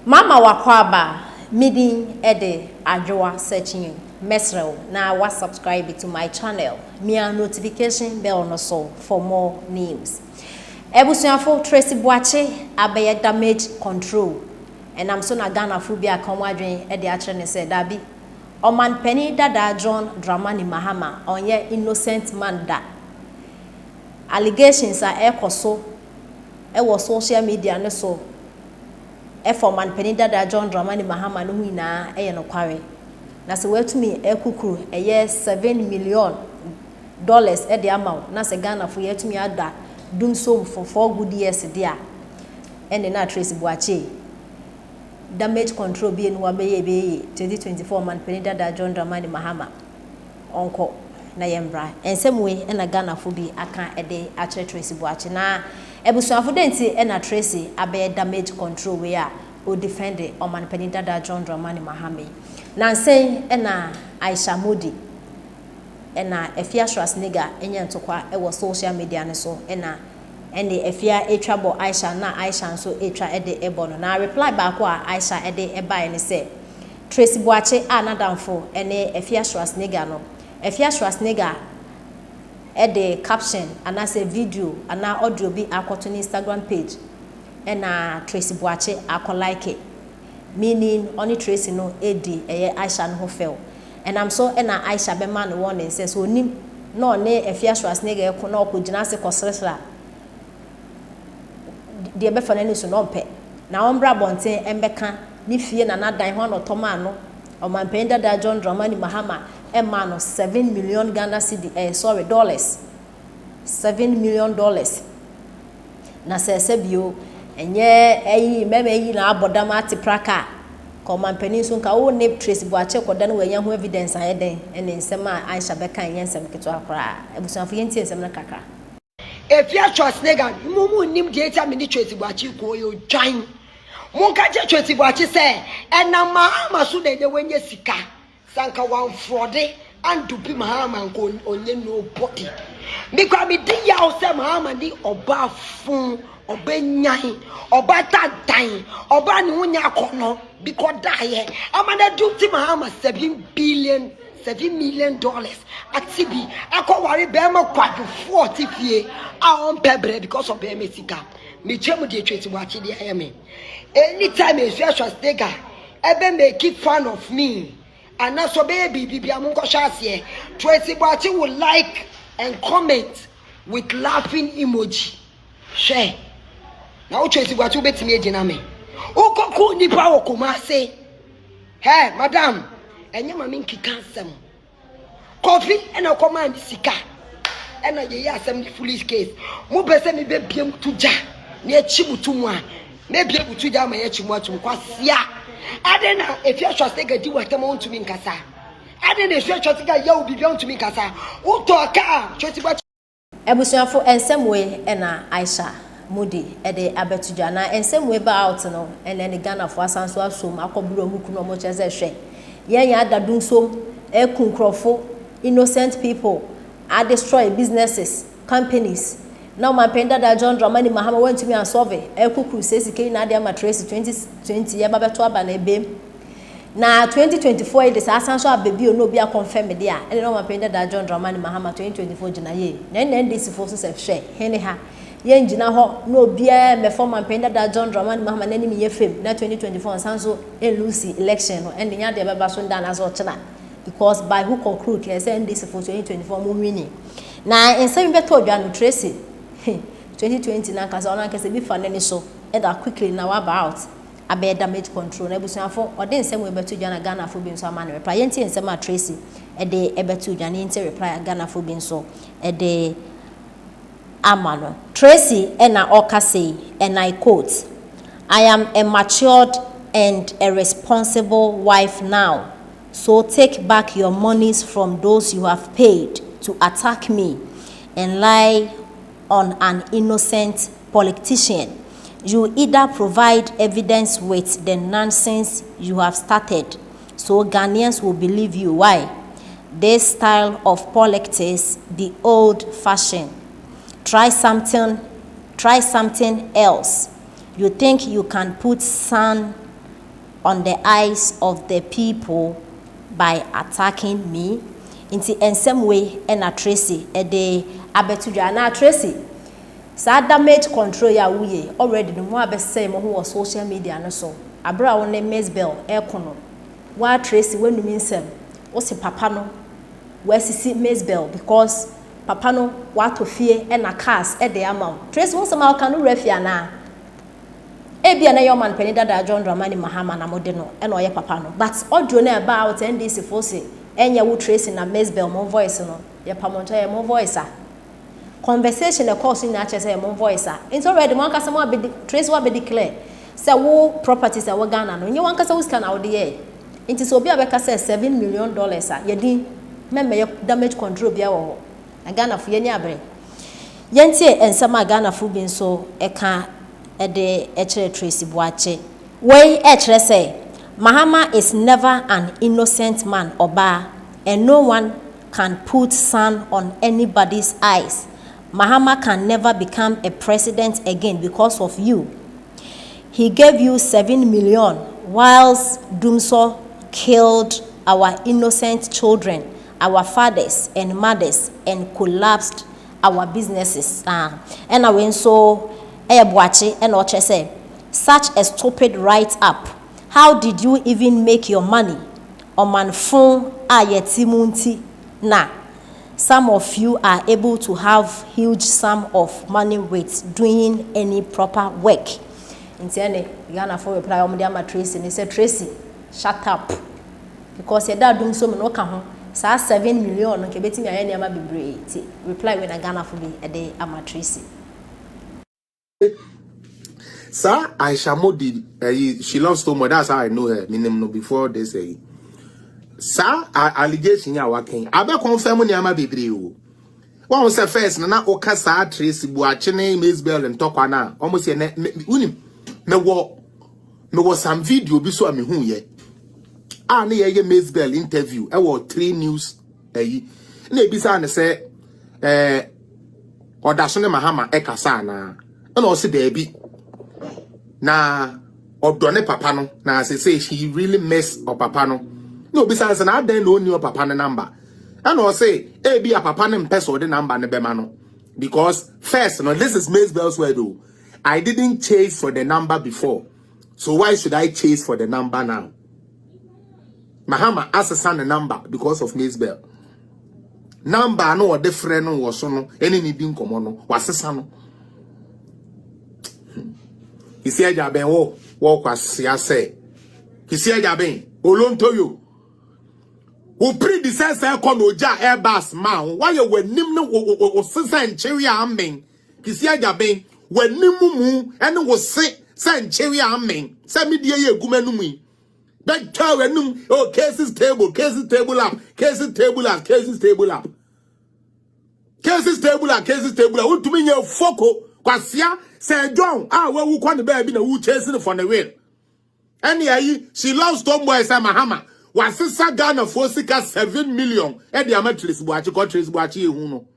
Mama wakwaba meeting ede adwoa searching Miscellany na wa subscribe to my channel. Mia notification bell no so for more news. Ebusuafo Tracy Boache abeye damage control. And I'm so na Ghana fu bia konwadwen ede a kire ne se dabi. Oman penny dada John Dramani Mahama onye innocent man da. Allegations are ekoso was social media ne so man penny dada John Dramani Mahama no hina no kware. Na se wetumi ekukuru $7 million e de amount na se Ghana fu yetumi ada dumso for 4 good years dia ene na Tracy Boache damage control bi enu abeye be 2024 man penny dada John Dramani Mahama onko na yembra ensemwe ena Ghana fu bi aka ede a Tracy Boache na ebusuafo denti ena Tracy abeye damage control we a o defend oman penny dada John Dramani Mahama na nsen ena Aisha Modi ena efia Schwarzenegger enya ntokwa ewo social media ne so ena ene efia etwabo Aisha na Aisha nso etwa ede ebo no na reply back a Aisha ede eba ne se Tracy Boache anadamfo ene efia Schwarzenegger no efia Schwarzenegger ede caption ana se video ana audio bi akoto ni Instagram page ena Tracy Boache akolike meaning only Tracy no edi Aisha no fell. And I'm so ena Aisha be man warning says so nim no ne efia Schwarzenegger ko na okogina se kosresra de be fana ni so no mpe na ombra bonten embeka ni fie na nadan ho no toma no o man penda da John Dramani Mahama e man no $7 million Ghana cedi dollars $7 million na se bio enye eyi meme eyi na abodam ati praka ko man peninso nka wo ne Tracy Boache koda na wanya ho evidence ayeden ene nsem a Aisha beka yensem keto akora ebusuafo yenti nsem na kakra efia Schwarzenegger mumu nim de etia me ni Tracy Boache ko yo dwan mun ka je Tracy Boache se ena Mahama so de wenye sika sanka wan frode andupi Mahama nko onye no body because me di ya o se Mahama ni oba fun obenyan oba tadan oba ni hunya akono because die amana duty Mahama $7 million atibi akoware be ma kwadu 40 fie a on pebre because of be mesika me chemu de Tracy Boache de ayame anytime e Schwarzenegger ebe make fun of me and so baby bibia mun ko hwase Tracy Boache will like and comment with laughing emoji share now Tracy Boache betimi ejina me ukoko nipa okoma say hey madam enye mami nkika nsem coffee and a command sika and a ye asem foolish case mo pese me be biem tuja na echibutu mu a me bie butu ja ma echimu atum kwasia adena efia Schwarzenegger di watama ontumi nkasa adena efia Schwarzenegger ya obibia ontumi nkasa utoka Tracy Boache ebusuafo ensemwe ena Aisha Modi ede abetuja na ensemwe ba out no ene ne Ghana fo asanso asom akoburo muku no mo cheze hwe yenya adadun som ekunkrofo innocent people are destroy businesses companies now my penda da John Dramani Mahama went to me and solve ekukuru sesike na dia Tracy 2020 ye babeto aba na ebem na 2024 this asanso abebi no bi a confirm dia ene no my penda da John Dramani Mahama 2024 gina ye na ndc fo so se hwe hene ha ye ngina ho no bia me former penda da John Dramani Mahama na ni ye fam na 2024 sanso Lucy election no and nya de beba so ndan as o chena because by who conclude say this for 2024 mo winning na ensem beto odwa no Tracy 2020 na kasa ona kasa bi fa nani so e da quickly na wa about abe damage control na busuafo ode ensem we beto odwa na Ghana fo bi nso ama no reply yenti ensem a Tracy e de e beto odwa na yenti reply Ghana fo bi nso e de amano Tracy ena oka say and I quote I am a matured and a responsible wife now. So take back your monies from those you have paid to attack me and lie on an innocent politician. You either provide evidence with the nonsense you have started, so Ghanaians will believe you. Why? This style of politics, the old fashioned. Try something else. You think you can put sun on the eyes of the people by attacking me. In the same way, and a Tracy, a day, abetuja na Tracy. Sa damage control ya wuye already no mo abese mo ho social media no so. Abra won Misbel ekono. Wa Tracy when you nsem. O se papa no. We sisi Misbel because papa no wa to fie e na cars e de amount. Tracy won sama ka no refia na. Ebia na your man penida da John Dramani Mahama na mode no e na oye papa no. But audio na about NDC force enye wo Tracy na Misbel mo voice no. Ye pamonto ye mo voice a. Conversation the course in nature say mo voice a. It's already one kasa mo be Tracy wa be declare. Say wo properties a wo Ghana no. Nye one kasa wo scan out there. Inti so obi abeka say $7 million a. Ye din me damage control bia wo. Na Ghana fo ye ni abre. Ye ntie ensama Ghana fo bi so eka de chere Tracy Boache. Wey chere say Mahama is never an innocent man oba, and no one can put sand on anybody's eyes. Mahama can never become a president again because of you. He gave you 7 million whilst Dumdor killed our innocent children, our fathers and mothers, and collapsed our businesses. And I went so Boache and Oche say, such a stupid write-up. How did you even make your money? Oman phone ayetimunti na. Some of you are able to have huge sum of money with doing any proper work. Intiane, Ghana for reply Omudiama Tracy, and he said, Tracy, shut up. Because your dad doing so no can sa 7 million on kebeti me ayani ama bebre. Reply when a Ghana for be a day ama Tracy. Sir, Aisha Modi, she loves so much. That's how I know her. Minimum before they say. Sir, allegation ya working. I be confirm ni ama bebre o. One say first na oka sa Tracy Boache ne Misbel and talk na. Almost ye unim. Me wo some video bi so me hu ye. Ah na ye Misbel interview. E wo 3 news na e bisa na say odaso ne Mahama e kasa na. E na o se there bi. Na odone papa no na say he really mess up papa no. No besides na den no new papa no number. And I say be a papa no person the number ne bema no. Because first no this is Misbel's word though. I didn't chase for the number before. So why should I chase for the number now? Mahama assassin the number because of Misbel. Number no different no was no any needing common no was assassin. He said Jaben wo kwasi say. He said Jaben olonto yo. Who predecessor kon oja airbus man why you nim no wo sesa nchewi amen. He said Jaben when nimumu and was say nchewi amen. Say me die ye gumanu mu. That tell when oh cases table up, cases table up. Cases table up. Cases table up. What to me your foko kwasia say John where who kwan baby na who chasing for the wheel. And she loves Tomboy say Mahama. Was sister Ghana for 7 million. And the amatrice Boache got Tracy Boache no.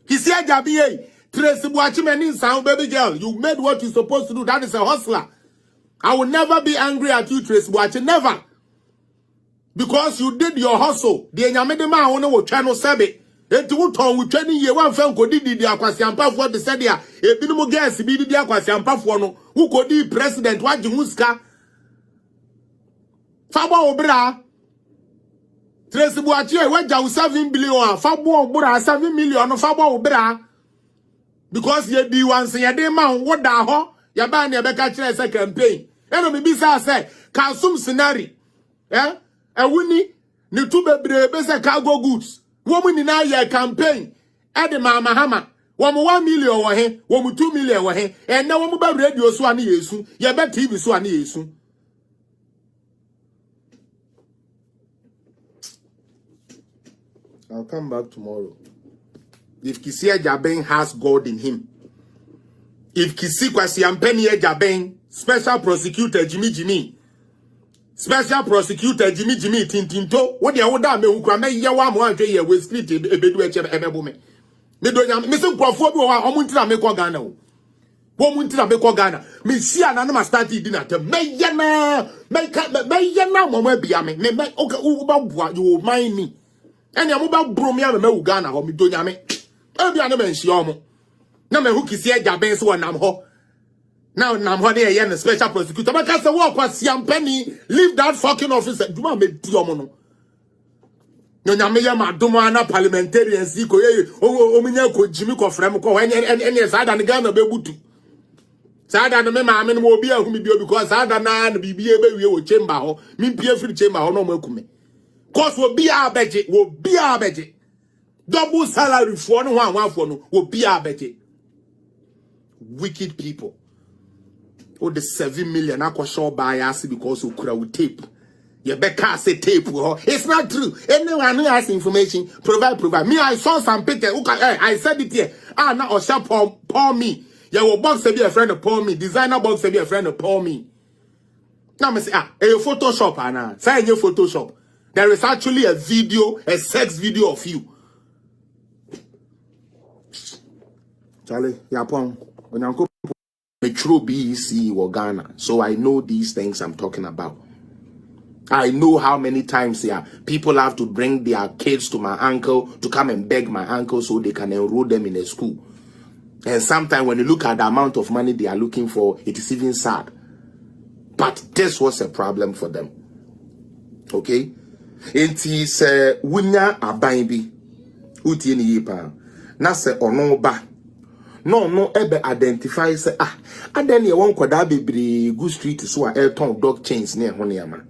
He said Jabi Tracy Boache meaning sound baby girl. You made what you're supposed to do. That is a hustler. I will never be angry at you, Tracy Boache. Never. Because you did your hustle. The Enyamede ma ono wo twa no sebe. Enti wo ton wo twa ni ye wan fa nkodi di akwasiampafo de se dia. Ebinumu gas bi di akwasiampafo no. Wo kodi president waje huska. Fabo obra. Tracy Boache waja 7 billion. Fabo obra 7 million no fabo obra. Because ye di wanse ye de ma wo da ho. Ya ba na ebeka kire se campaign. Eno me bisa say Kasum scenario. Ewuni ni tu bebre be se cargo goods. Woman in our campaign, Eddie Mahama, 1 million or he, 2 million or he, and now one about radio Swani Yesu, ya bet TV Swani Yesu. I'll come back tomorrow. If Kisia Jaben has God in him, if Kisi Kwasiampeni Jaben, special prosecutor Jimmy. Special prosecutor Jimmy Tintinto, what the order me who can make yawa mo anche ye we split e bedu eche ebebo me. Me do nyam me se nkrofo bi wo a omuntra me ko Ghana o. Womunti na beko Ghana. Me see anana ma start dinner te me yana mama bia me okay uba you mind me. Any amuba bro me me Ghana ho me do nyame. E bia na menshi omo. Na me hu kisi eja ben so nam ho. Now nam ho dey here special prosecutor. But can say work was Siampeni leave that fucking officer. Do ma me di omo no. No nyame ya madomo ana parliamentarians ko ye o minya ko jimi ko frem ko any sada ne Ghana be butu. Sada no me maame no obi ahumi bio because sada na na bibie be wie wo chamber ho me pie free chamber ho no makume cause wo bia abeje double salary for no one for no wo bia abeje wicked people o the 7 million akosho bias because you kura with tape you better say tape ho it's not true anyone who has information provide me I saw some picture I said it here na osha pour me. Yeah, will box be a friend of Paul me. Designer box be a friend of Paul me. Now me say a Photoshop ana. Say your Photoshop. There is actually a video, a sex video of you. Charlie, Yapon. When I go Metro BEC or Ghana, so I know these things I'm talking about. I know how many times people have to bring their kids to my uncle to come and beg my uncle so they can enroll them in a school. And sometimes when you look at the amount of money they are looking for, it is even sad. But this was a problem for them. Okay? It is winya abainbi. Uti ni yipa. Na se ono ba. No ebe identify se adeni won kwada bebre good street so a airton dog chains near honiama.